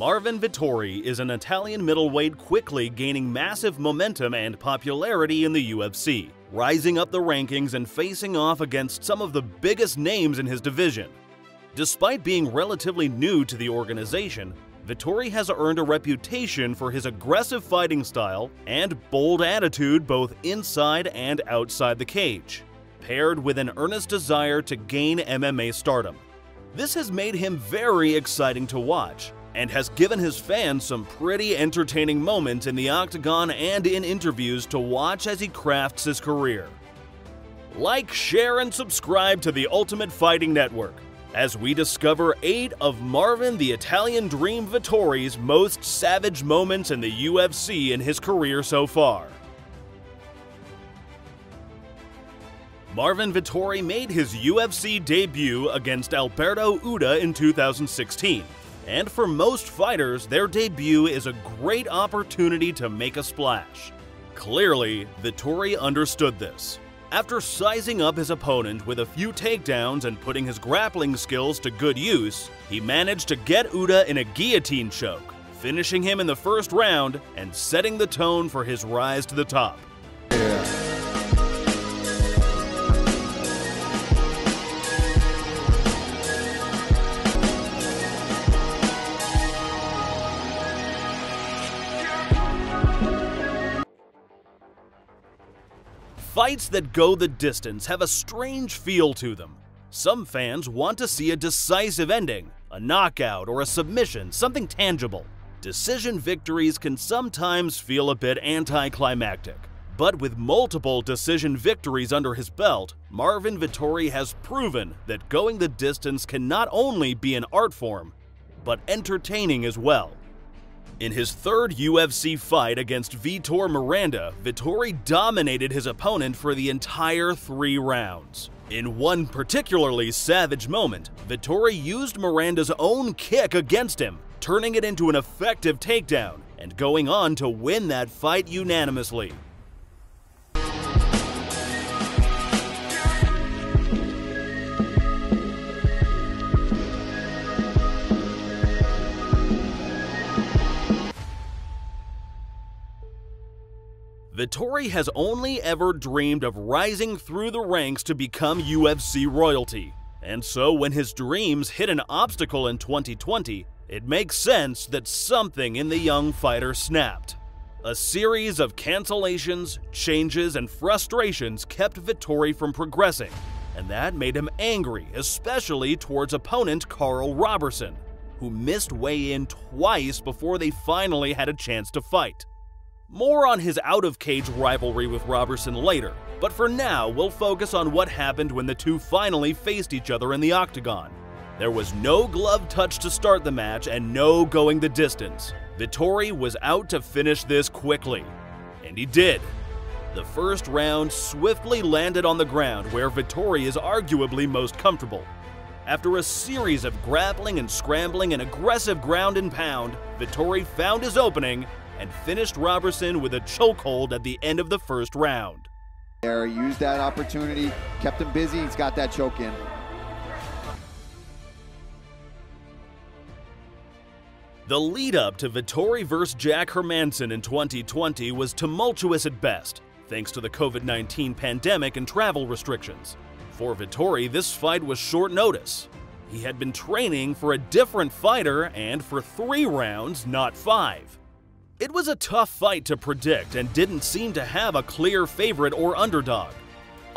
Marvin Vettori is an Italian middleweight quickly gaining massive momentum and popularity in the UFC, rising up the rankings and facing off against some of the biggest names in his division. Despite being relatively new to the organization, Vettori has earned a reputation for his aggressive fighting style and bold attitude both inside and outside the cage, paired with an earnest desire to gain MMA stardom. This has made him very exciting to watch, and has given his fans some pretty entertaining moments in the Octagon and in interviews to watch as he crafts his career. Like, share, and subscribe to the Ultimate Fighting Network as we discover 8 of Marvin the Italian Dream Vettori's most savage moments in the UFC in his career so far. Marvin Vettori made his UFC debut against Alberto Uda in 2016. And for most fighters, their debut is a great opportunity to make a splash. Clearly, Vettori understood this. After sizing up his opponent with a few takedowns and putting his grappling skills to good use, he managed to get Uda in a guillotine choke, finishing him in the first round and setting the tone for his rise to the top. Fights that go the distance have a strange feel to them. Some fans want to see a decisive ending, a knockout or a submission, something tangible. Decision victories can sometimes feel a bit anticlimactic. But with multiple decision victories under his belt, Marvin Vettori has proven that going the distance can not only be an art form, but entertaining as well. In his third UFC fight against Vitor Miranda, Vettori dominated his opponent for the entire 3 rounds. In one particularly savage moment, Vettori used Miranda's own kick against him, turning it into an effective takedown and going on to win that fight unanimously. Vettori has only ever dreamed of rising through the ranks to become UFC royalty, and so when his dreams hit an obstacle in 2020, it makes sense that something in the young fighter snapped. A series of cancellations, changes, and frustrations kept Vettori from progressing, and that made him angry, especially towards opponent Carl Roberson, who missed weigh-in twice before they finally had a chance to fight. More on his out-of-cage rivalry with Roberson later, but for now we'll focus on what happened when the two finally faced each other in the Octagon. There was no glove touch to start the match and no going the distance. Vettori was out to finish this quickly, and he did. The first round swiftly landed on the ground where Vettori is arguably most comfortable. After a series of grappling and scrambling and aggressive ground and pound, Vettori found his opening and finished Roberson with a chokehold at the end of the first round. He used that opportunity, kept him busy, he's got that choke in. The lead-up to Vettori vs. Jack Hermansson in 2020 was tumultuous at best, thanks to the COVID-19 pandemic and travel restrictions. For Vettori, this fight was short notice. He had been training for a different fighter and for 3 rounds, not 5. It was a tough fight to predict and didn't seem to have a clear favorite or underdog.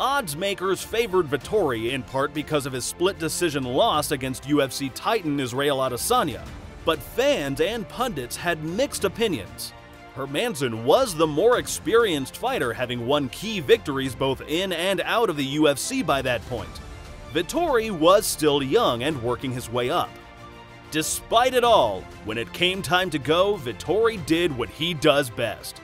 Odds makers favored Vettori in part because of his split decision loss against UFC titan Israel Adesanya, but fans and pundits had mixed opinions. Hermansson was the more experienced fighter, having won key victories both in and out of the UFC by that point. Vettori was still young and working his way up. Despite it all, when it came time to go, Vettori did what he does best.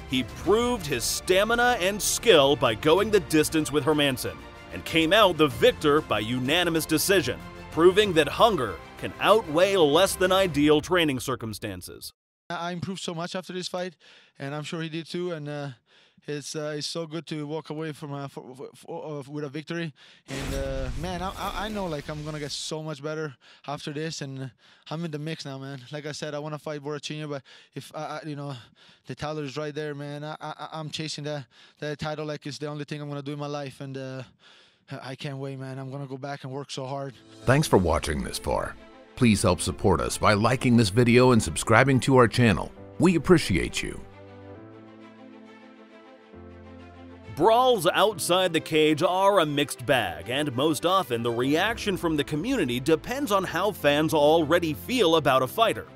He proved his stamina and skill by going the distance with Hermansson, and came out the victor by unanimous decision, proving that hunger can outweigh less than ideal training circumstances. I improved so much after this fight, and I'm sure he did too, and It's so good to walk away from with a victory. And man, I know like I'm gonna get so much better after this, and I'm in the mix now, man. Like I said, I want to fight Borrachinha, but if you know, the title is right there, man. I'm chasing that title like it's the only thing I'm gonna do in my life, and I can't wait, man. I'm gonna go back and work so hard. Thanks for watching this far. Please help support us by liking this video and subscribing to our channel. We appreciate you. Brawls outside the cage are a mixed bag, and most often the reaction from the community depends on how fans already feel about a fighter.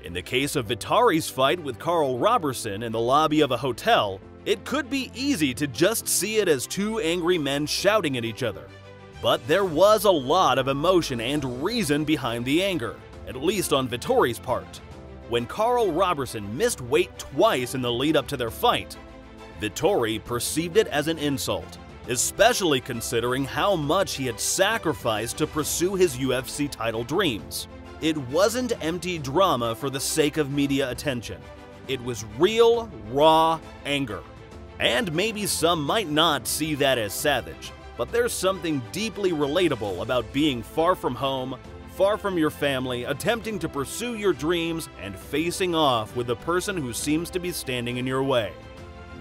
In the case of Vettori's fight with Carl Roberson in the lobby of a hotel, it could be easy to just see it as two angry men shouting at each other. But there was a lot of emotion and reason behind the anger, at least on Vettori's part. When Carl Roberson missed weight twice in the lead-up to their fight, Vettori perceived it as an insult, especially considering how much he had sacrificed to pursue his UFC title dreams. It wasn't empty drama for the sake of media attention. It was real, raw anger. And maybe some might not see that as savage, but there's something deeply relatable about being far from home, far from your family, attempting to pursue your dreams, and facing off with the person who seems to be standing in your way.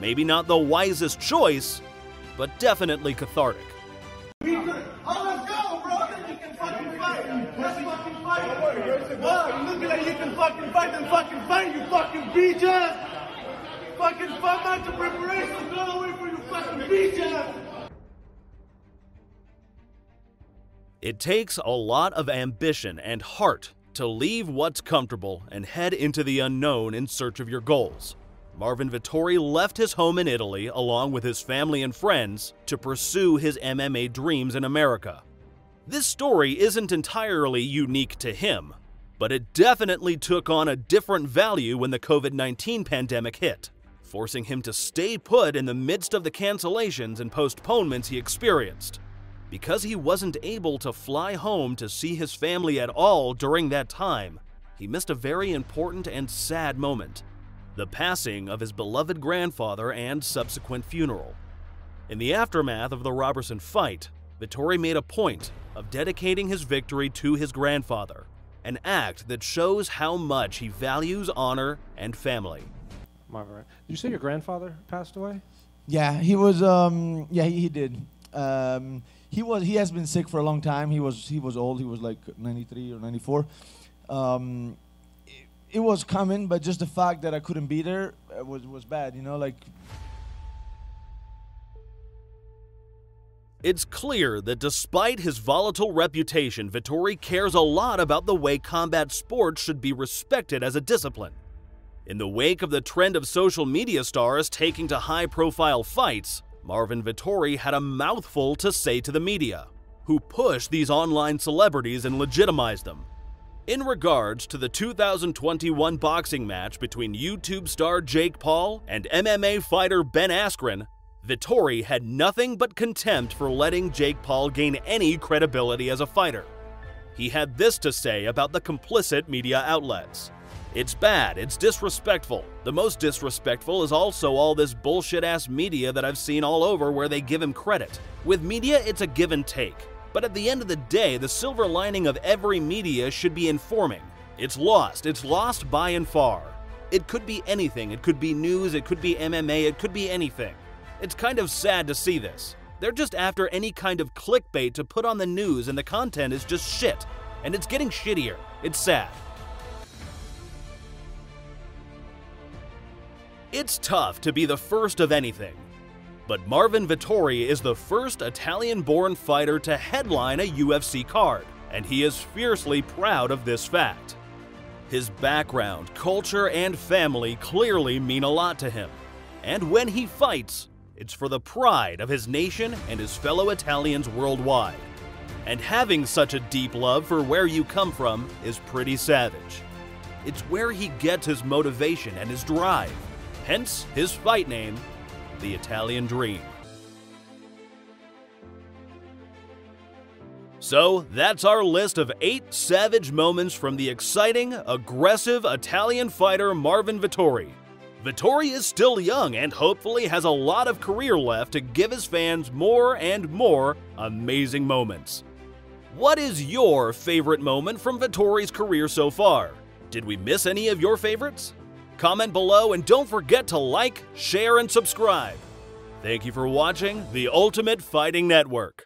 Maybe not the wisest choice, but definitely cathartic. Oh, let's go, bro. You can fucking fight. Let's fucking fight. Wow, you looking like you can fucking fight, then fucking fight, you fucking bitch ass. Fucking 5 months of preparation, go away for you fucking bitch ass. It takes a lot of ambition and heart to leave what's comfortable and head into the unknown in search of your goals. Marvin Vettori left his home in Italy along with his family and friends to pursue his MMA dreams in America. This story isn't entirely unique to him, but it definitely took on a different value when the COVID-19 pandemic hit, forcing him to stay put in the midst of the cancellations and postponements he experienced. Because he wasn't able to fly home to see his family at all during that time, he missed a very important and sad moment: the passing of his beloved grandfather and subsequent funeral. In the aftermath of the Roberson fight, Vettori made a point of dedicating his victory to his grandfather, an act that shows how much he values honor and family. Marvin, right? Did you say your grandfather passed away? Yeah, he was. Yeah, he did. He has been sick for a long time. He was old. He was like 93 or 94. It was coming, but just the fact that I couldn't be there was bad, you know, like. It's clear that despite his volatile reputation, Vettori cares a lot about the way combat sports should be respected as a discipline. In the wake of the trend of social media stars taking to high-profile fights, Marvin Vettori had a mouthful to say to the media, who pushed these online celebrities and legitimized them. In regards to the 2021 boxing match between YouTube star Jake Paul and MMA fighter Ben Askren, Vettori had nothing but contempt for letting Jake Paul gain any credibility as a fighter. He had this to say about the complicit media outlets: "It's bad, it's disrespectful. The most disrespectful is also all this bullshit-ass media that I've seen all over where they give him credit. With media, it's a give and take. But at the end of the day, the silver lining of every media should be informing. It's lost by and far. It could be anything, it could be news, it could be MMA, it could be anything. It's kind of sad to see this. They're just after any kind of clickbait to put on the news, and the content is just shit. And it's getting shittier. It's sad." It's tough to be the first of anything. But Marvin Vettori is the first Italian-born fighter to headline a UFC card, and he is fiercely proud of this fact. His background, culture, and family clearly mean a lot to him. And when he fights, it's for the pride of his nation and his fellow Italians worldwide. And having such a deep love for where you come from is pretty savage. It's where he gets his motivation and his drive, hence his fight name, the Italian Dream. So that's our list of 8 savage moments from the exciting, aggressive Italian fighter Marvin Vettori. Vettori is still young and hopefully has a lot of career left to give his fans more and more amazing moments. What is your favorite moment from Vettori's career so far? Did we miss any of your favorites? Comment below and don't forget to like, share, and subscribe. Thank you for watching The Ultimate Fighting Network.